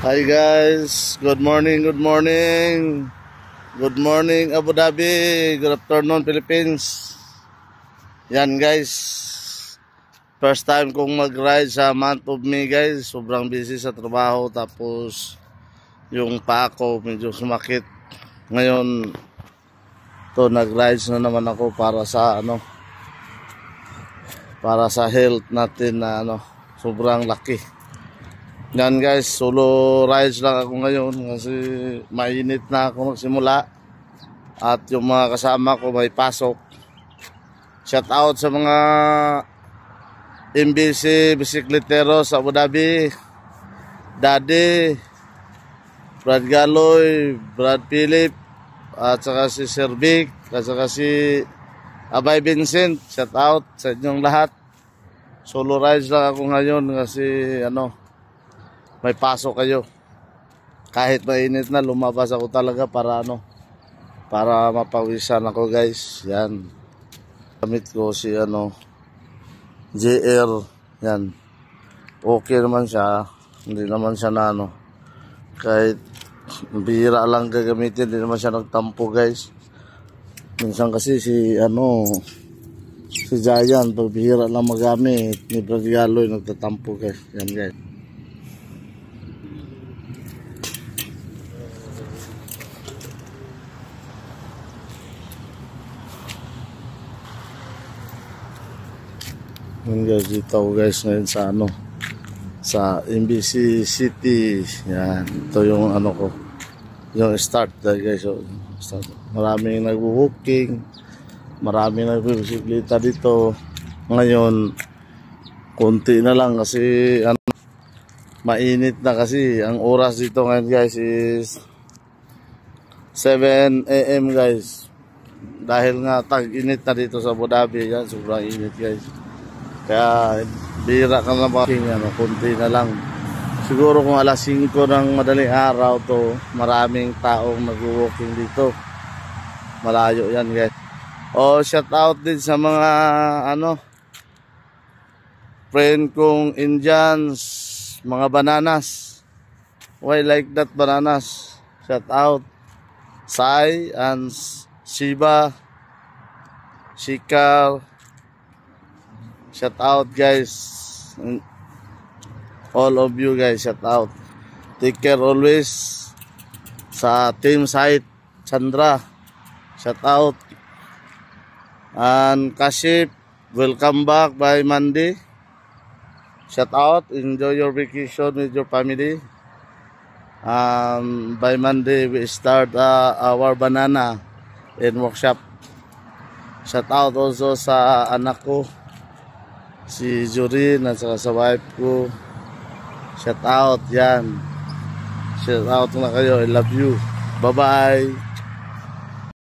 Hi guys, good morning, good morning. Good morning Abu Dhabi, good afternoon Philippines. Yan guys, first time kong mag-ride sa month of May guys. Sobrang busy sa trabaho, tapos yung paa ko medyo sumakit. Ngayon to nag-rides na naman ako para sa para sa health natin na sobrang laki. Yan guys, solo rides lang ako ngayon kasi mainit na ako magsimula at yung mga kasama ko may pasok. Shout out sa mga MBC bisikletero sa Abu Dhabi, Daddy, Brad Galoy, Brad Philip, at saka si Sir Vic, at saka si Abay Vincent. Shout out sa inyong lahat. Solo rides lang ako ngayon kasi may pasok kayo. Kahit mainit na, lumabas ako talaga para para mapawisan ako guys. Yan. Gamit ko si JR. Yan. Okay naman siya. Hindi naman siya na kahit bihira lang gagamitin, hindi naman siya nagtampo guys. Minsan kasi si Giant, pag bihira lang magamit, ni Brad Galoy nagtatampo guys. Yan guys. Yan guys, dito ako guys ngayon sa MBC City. Yan, ito yung ko, yung start guys. So, start. Maraming nagwo-walking, maraming nagbibisikleta dito. Ngayon konti na lang kasi mainit na kasi. Ang oras dito ngayon guys is 7 AM guys, dahil nga tag-init na dito sa Abu Dhabi. Yan, sobrang init guys. Kaya bira ka na ba, konti na lang. Siguro kung alas 5 ng madaling araw to, maraming taong nag-walking dito. Malayo yan guys. Shout out din sa mga friend kong Indians, mga bananas. Why like that bananas? Shout out Sai and Shiba, Shikar. Shout out guys, all of you guys, shout out. Take care always sa team site. Chandra, shout out. And Kaship, welcome back by Monday. Shout out, enjoy your vacation with your family. By Monday we start our banana and workshop. Shout out also sa anak ko, si Jorin, at saka sa wife ko. Shout out yan. Shout out na kayo. I love you. Bye bye.